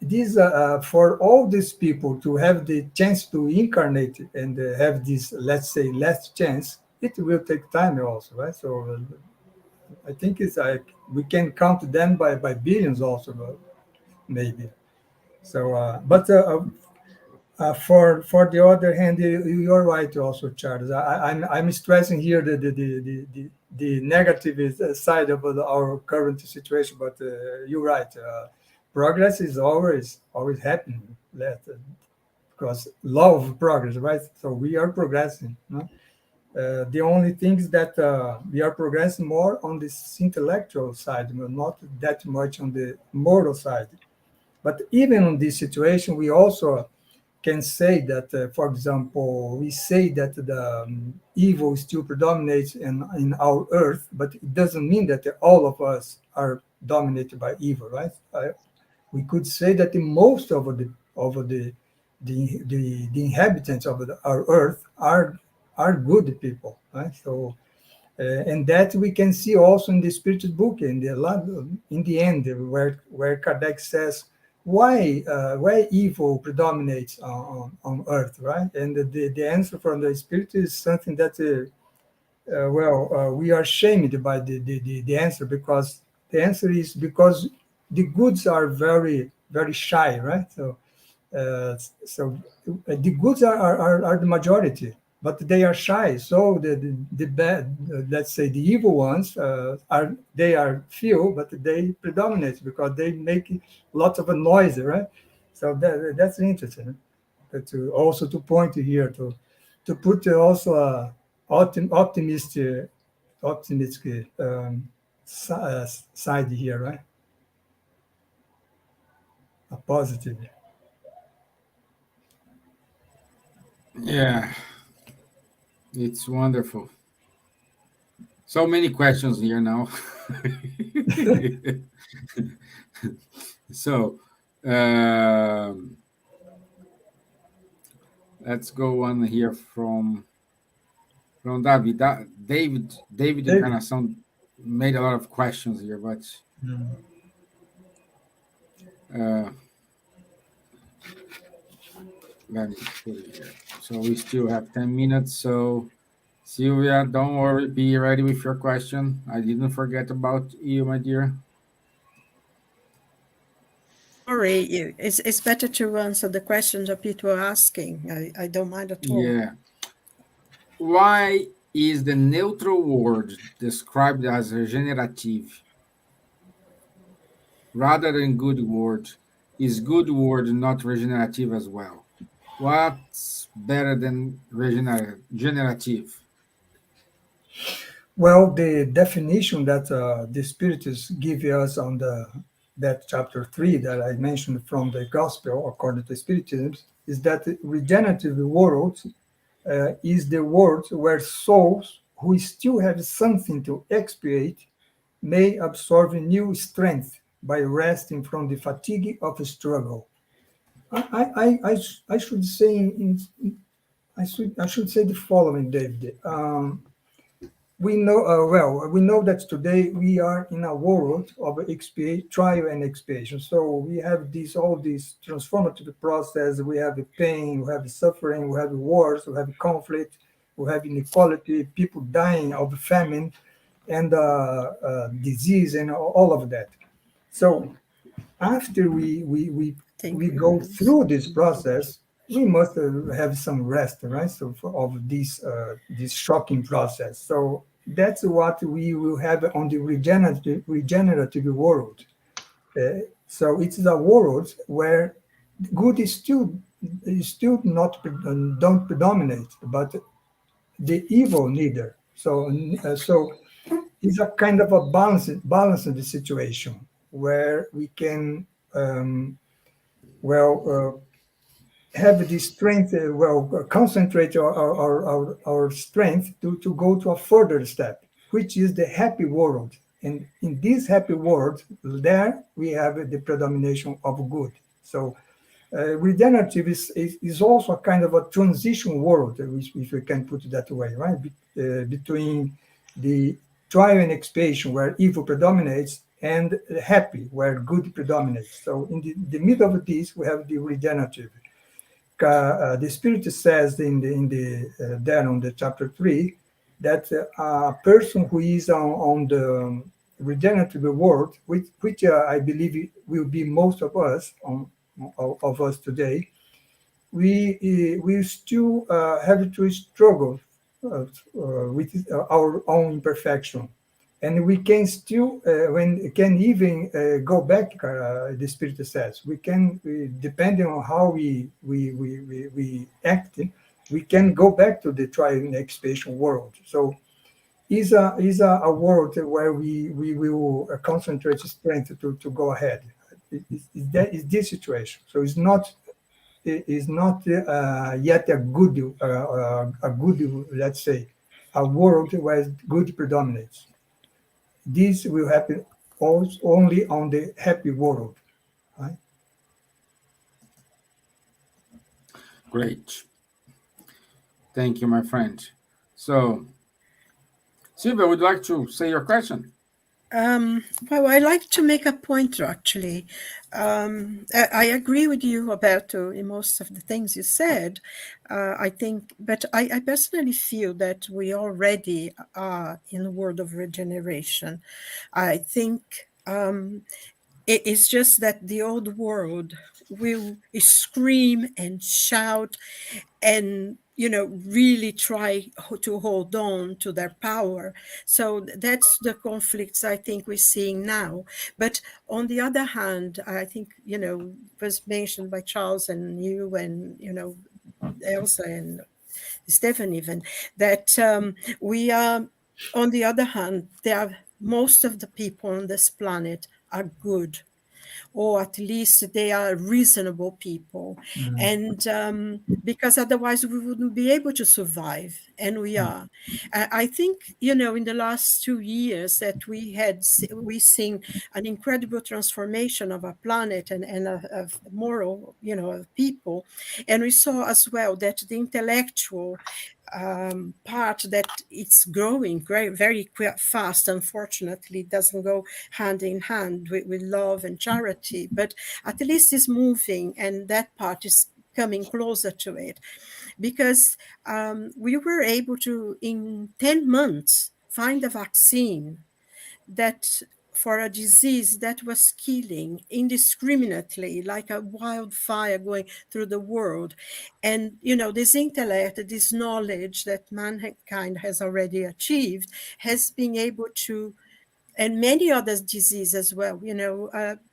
these for all these people to have the chance to incarnate and have this, let's say, last chance, it will take time also, right? So I think it's like we can count them by billions also, maybe. So, for the other hand, you're right also, Charles. I'm stressing here the negative side of our current situation, but you're right. Progress is always happening. Because law of progress, right? So we are progressing. No? The only things that we are progressing more on this intellectual side, not that much on the moral side. But even in this situation, we also can say that, for example, we say that the evil still predominates in our earth, but it doesn't mean that all of us are dominated by evil, right? We could say that the most of the inhabitants of our earth are good people, right? So and that we can see also in the spiritual book in the end, where Kardec says why evil predominates on earth, right? And the answer from the spirit is something that we are shamed by the answer, because the answer is because the goods are very shy, right? Uh, the goods are the majority, but they are shy. So the bad, let's say the evil ones, are few, but they predominate because they make lots of a noise, right? So that's interesting. To also to point here to put also a optimistic side here, right? A positive. Yeah, it's wonderful. So many questions here now. So, um, let's go on here from David. David David. Encarnação made a lot of questions here, but uh, let me put it here. So we still have 10 minutes. So Silvia, don't worry, be ready with your question. I didn't forget about you, my dear. Sorry, it's better to answer the questions that people are asking. I don't mind at all. Yeah. Why is the neutral word described as regenerative rather than good word? Is good word not regenerative as well? What's better than regenerative? Well, the definition that the Spiritists give us on that chapter 3 that I mentioned from the Gospel according to Spiritism is that the regenerative world is the world where souls who still have something to expiate may absorb new strength by resting from the fatigue of struggle. I should say I should say the following, David. We know that today we are in a world of trial and expiation. So we have all these transformative process. We have the pain, we have the suffering, we have the wars, we have conflict, we have inequality, people dying of famine and disease and all of that. So after Thank we you, go Gibbons. through this process, we must have some rest, right? So of this shocking process. So that's what we will have on the regenerative world. So it's a world where good is still not don't predominate, but the evil neither. So it's a kind of a balance in the situation where we can well have the strength, concentrate our strength to go to a further step, which is the happy world. And in this happy world, there we have the predomination of good. So regenerative is also a kind of a transition world, if we can put it that way, right? Between the trial and expiation, where evil predominates, and happy, where good predominates. So in the middle of this, we have the regenerative. The Spirit says in the there on the chapter 3 that a person who is on the regenerative world, which I believe will be most of us of us today, we still have to struggle with our own imperfection, and we can still when can even go back. The Spirit says depending on how we act, we can go back to the trial and expiation world. So is a world where we will concentrate strength to go ahead. Is this situation? So it's not yet a good, let's say, a world where good predominates. This will happen only on the happy world, right? Great. Thank you, my friend. So, Silvia, would you like to say your question? Well, I like to make a point, actually. I agree with you about in most of the things you said. I think, but I personally feel that we already are in the world of regeneration. I think it's just that the old world will scream and shout and really try to hold on to their power. So that's the conflicts I think we're seeing now. But on the other hand, I think was mentioned by Charles and you and Elsa and Stevan even, that we are, on the other hand, most of the people on this planet are good, or at least they are reasonable people. And because otherwise we wouldn't be able to survive. And we are. I think, in the last 2 years that we've seen an incredible transformation of our planet and of moral, of people. And we saw as well that the intellectual part that it's growing very fast. Unfortunately, it doesn't go hand in hand with love and charity, but at least it's moving, and that part is coming closer to it, because we were able to, in 10 months, find a vaccine that for a disease that was killing indiscriminately, like a wildfire going through the world. And, this intellect, this knowledge that mankind has already achieved, has been able to, and many other diseases as well,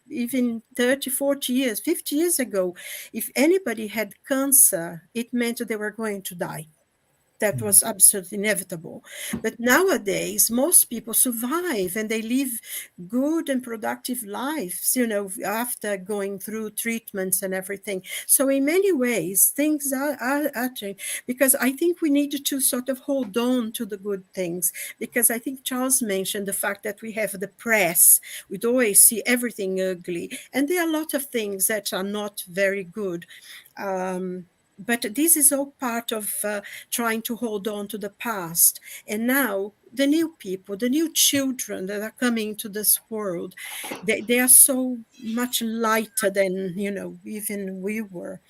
even 30, 40 years, 50 years ago, if anybody had cancer, it meant they were going to die. that was absolutely inevitable. But nowadays, most people survive and they live good and productive lives, after going through treatments and everything. So in many ways, things are changing, because I think we need to sort of hold on to the good things, because I think Charles mentioned the fact that we have the press. We'd always see everything ugly, and there are a lot of things that are not very good. But this is all part of trying to hold on to the past. And now the new people, the new children that are coming to this world, they are so much lighter than, even we were.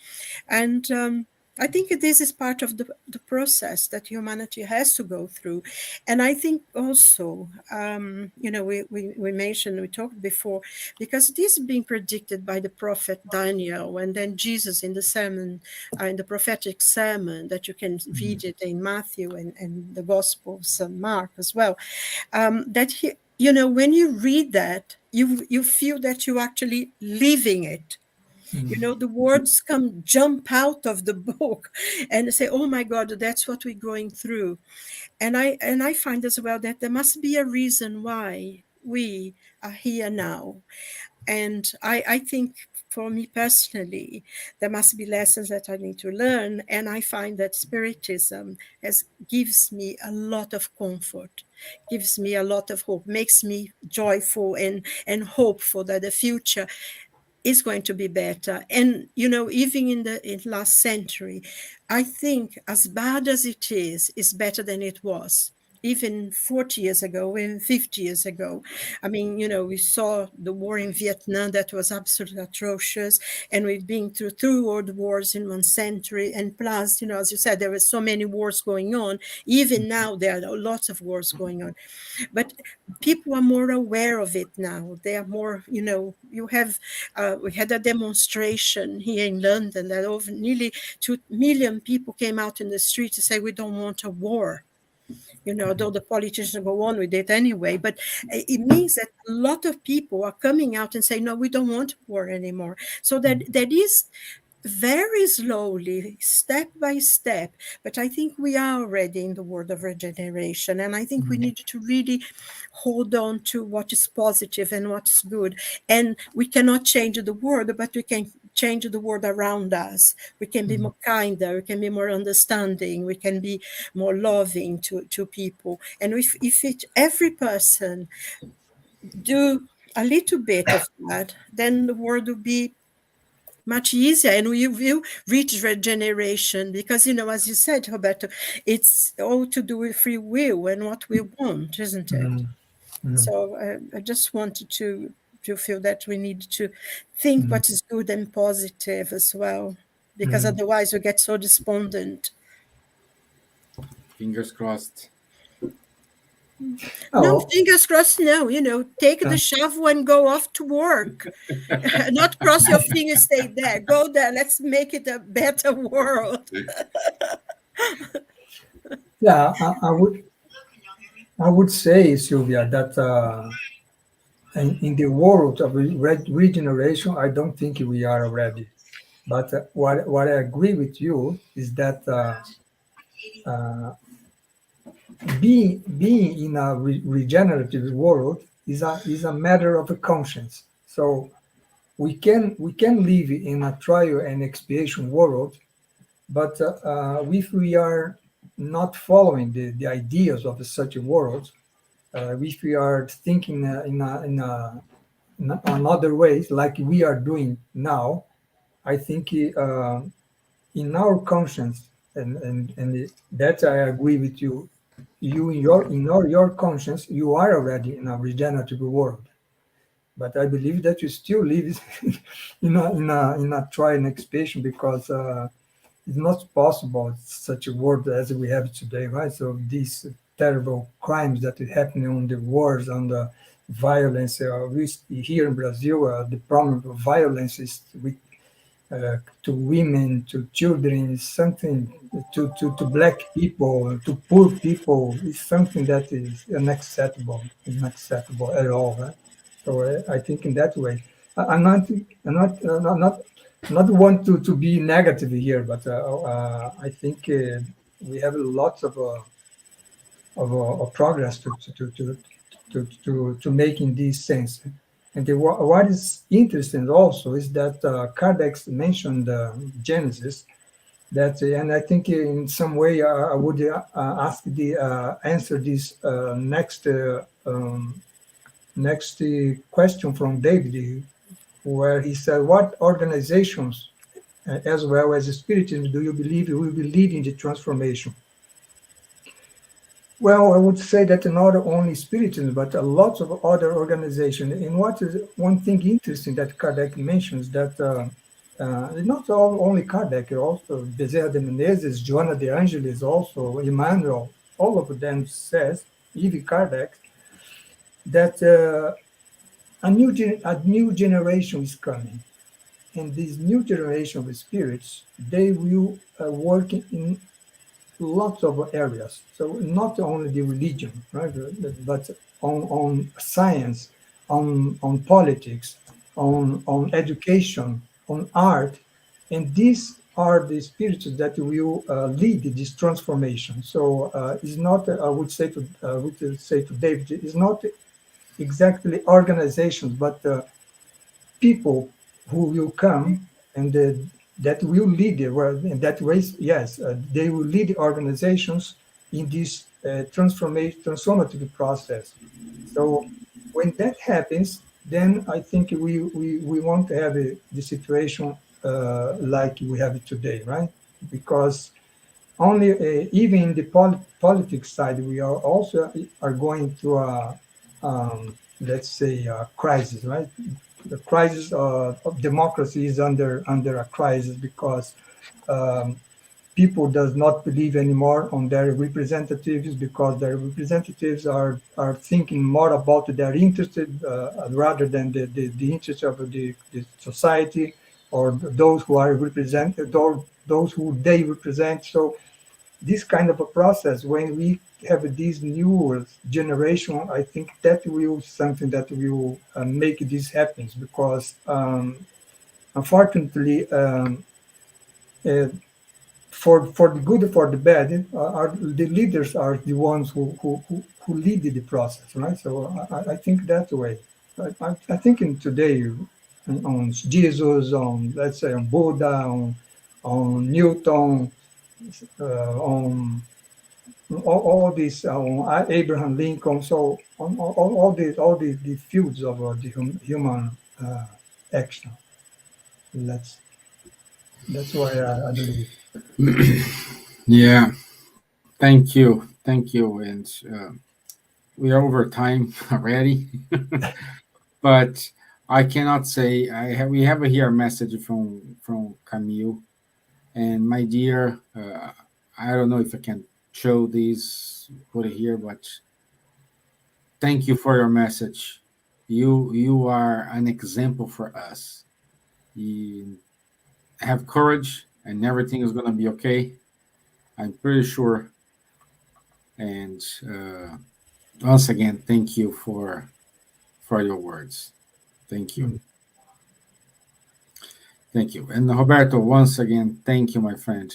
And I think this is part of the process that humanity has to go through. And I think also, we mentioned, we talked before, because this is being predicted by the prophet Daniel, and then Jesus in the sermon, in the prophetic sermon that you can read it in Matthew and the Gospel of St. Mark as well, that he, when you read that, you feel that you're actually living it. The words jump out of the book and say, oh my God, that's what we're going through. And I find as well that there must be a reason why we are here now. And I think for me personally, there must be lessons that I need to learn. And I find that Spiritism gives me a lot of comfort, gives me a lot of hope, makes me joyful and hopeful that the future is going to be better. And, even in the last century, I think as bad as it is better than it was. Even 40 years ago, even 50 years ago. I mean, we saw the war in Vietnam that was absolutely atrocious. And we've been through 2 world wars in 1 century. And plus, as you said, there were so many wars going on. Even now, there are lots of wars going on. But people are more aware of it now. They are more, you have, we had a demonstration here in London that over nearly 2 million people came out in the street to say, we don't want a war. Though the politicians go on with it anyway, but it means that a lot of people are coming out and saying, no, we don't want war anymore. So that is very slowly, step by step, but I think we are already in the world of regeneration, and I think we need to really hold on to what is positive and what's good. And we cannot change the world, but we can change the world around us. We can be more kinder, we can be more understanding, we can be more loving to people. And if every person do a little bit of that, then the world will be much easier, and we will reach regeneration, because as you said, Roberto, it's all to do with free will and what we want, isn't it? So I just wanted to feel that we need to think what is good and positive as well, because otherwise we get so despondent. Fingers crossed. No, fingers crossed. No, take the shovel and go off to work. Not cross your fingers, stay there. Go there. Let's make it a better world. Yeah, I would say, Silvia, that in the world of regeneration, I don't think we are ready. But what I agree with you is that being in a regenerative world is a matter of a conscience. So we can live in a trial and expiation world, but if we are not following the ideas of such a world, if we are thinking in another ways like we are doing now, I think in our conscience, and that I agree with you. You in your conscience, you are already in a regenerative world, but I believe that you still live in a trial and expiation, because it's not possible such a world as we have today, right? So these terrible crimes that are happening on the wars, on the violence, we here in Brazil, the problem of violence is with to women, to children, is something to black people, to poor people, is something that is unacceptable at all. Right? So I think in that way, I'm not want to be negative here, but I think we have lots of progress to make in this sense. And what is interesting also is that Kardec mentioned Genesis. That and I think in some way I would ask the answer this next question from David, where he said, "What organizations, as well as spiritism, do you believe will be leading the transformation?" Well, I would say that not only Spiritism, but a lot of other organizations. And what is one thing interesting that Kardec mentions that not only Kardec, also Bezerra de Menezes, Joana de Angelis, also Emmanuel, all of them says, even Kardec, that a new generation is coming. And this new generation of spirits, they will work in lots of areas. So not only the religion, right, but on science, on politics, on education, on art, and these are the spirits that will lead this transformation. So it's not. I would say to David, it's not exactly organizations, but people who will come and that will lead the world in that way. Yes, they will lead organizations in this transformative process. So when that happens, then I think we want to have the situation like we have it today, right? Because only even in the politics side, we are also are going through a let's say a crisis, right? The crisis of democracy is under a crisis because um, people does not believe anymore on their representatives because their representatives are thinking more about their interest rather than the interest of the society or those who are represented or those who they represent. So this kind of a process, when we have this new generation, I think that will something that will make this happen because unfortunately uh, for the good or for the bad are the leaders are the ones who lead the process, right? So I think that way. I think in today on Jesus, on let's say on Buddha, on Newton, on all these Abraham Lincoln, so on all the fields of the human action. That's that's why I believe. Yeah, thank you, and we are over time already, but I cannot say we have here a message from Camille, and my dear, I don't know if I can show this put it here, but thank you for your message. You are an example for us. You have courage, and everything is gonna be okay. I'm pretty sure. And once again, thank you for your words. Thank you. Mm. Thank you. And Roberto, once again, thank you, my friend.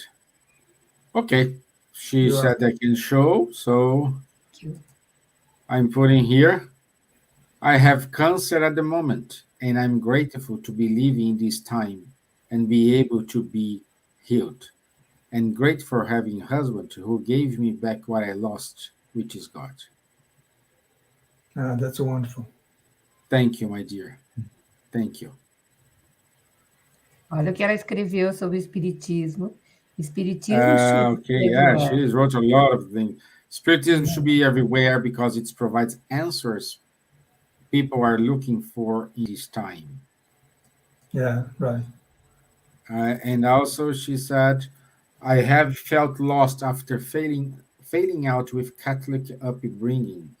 Okay. She You are said I can show, so Thank you. I'm putting here. I have cancer at the moment, and I'm grateful to be living this time and be able to be healed. And grateful for having a husband who gave me back what I lost, which is God. that's wonderful. Thank you, my dear. Thank you. Olha o que ela escreveu sobre o espiritismo. Espiritismo should Okay, be yeah, everywhere. she wrote a lot of things. Spiritism should be everywhere because it provides answers people are looking for in this time. Yeah, right. And also, she said, I have felt lost after failing out with Catholic upbringing,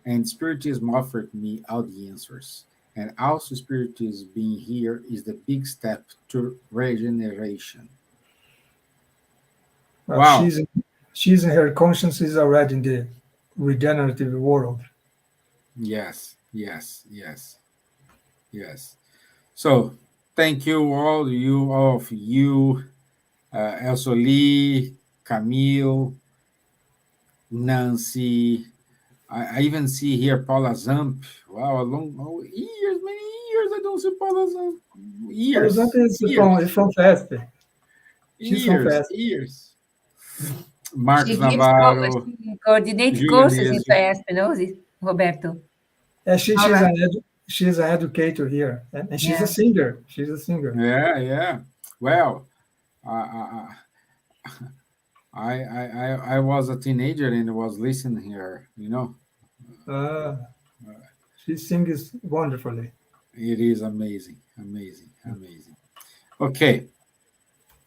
and Spiritism offered me all the answers. And also, Spiritism being here is the big step to regeneration. Well, Wow. she's in her conscience is already in the regenerative world. Yes, yes, yes, yes. So, thank you all of you, Elsa Lee, Camille, Nancy. I even see here Paula Zamp. Wow, years, many years I don't see Paula Zamp. Years, Horizonte is years, from FESP. She's from years, FESP. years. Marcos She Navarro, coordinates Julia courses in Neso. FEESP, Roberto. And All right. she's an educator here, and she's a Yeah. singer. She's a singer. Yeah, yeah. Well, uh, I was a teenager and was listening here. Uh, she sings wonderfully. It is amazing, amazing, amazing. Okay,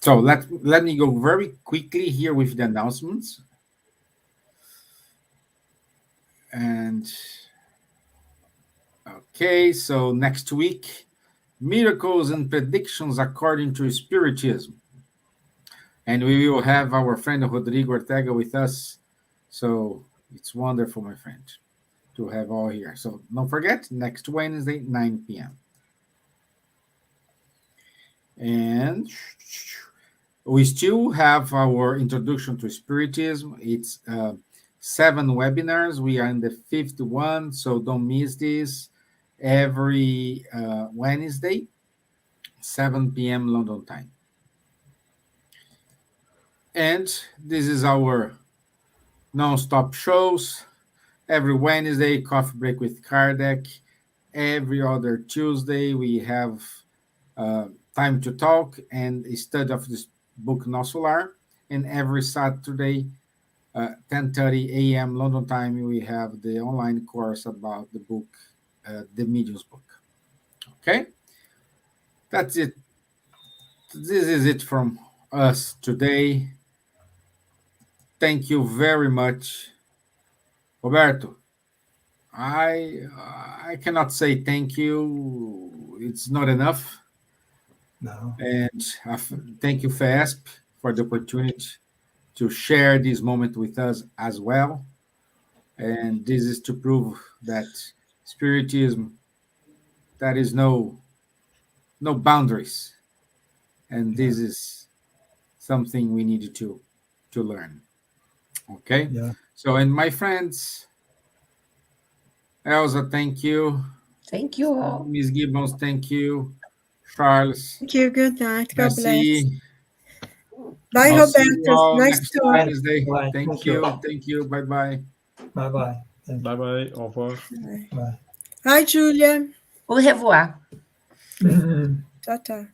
so let me go very quickly here with the announcements. And okay, so next week, miracles and predictions according to Spiritism. And we will have our friend Rodrigo Ortega with us. So it's wonderful, my friend, to have all here. So don't forget, next Wednesday, 9 p.m. And we still have our introduction to Spiritism. It's 7 webinars. We are in the 5th one, so don't miss this. Every Wednesday, 7 p.m. London time. And this is our non-stop shows. Every Wednesday, coffee break with Kardec. Every other Tuesday, we have time to talk and a study of this book, No Solar. And every Saturday, 10:30 a.m. London time, we have the online course about the book, The Medium's Book. Okay? That's it. This is it from us today. Thank you very much, Roberto. I cannot say thank you. It's not enough. No. And thank you, FEESP, for the opportunity to share this moment with us as well. And this is to prove that Spiritism, there is no boundaries. And this is something we need to learn. Okay? Yeah. So, and my friends, Elsa, thank you. Thank you all. Miss Gibbons, thank you. Charles, Thank you. Good night. God bless. merci. Bye, I'll see you Roberto. all Nice next to Wednesday. Bye. Thank Thank you. you. Thank you. Bye-bye. Bye-bye. Thank you. Bye bye. Au revoir. Bye. Bye. Hi, Julia. Au revoir. Ta-ta.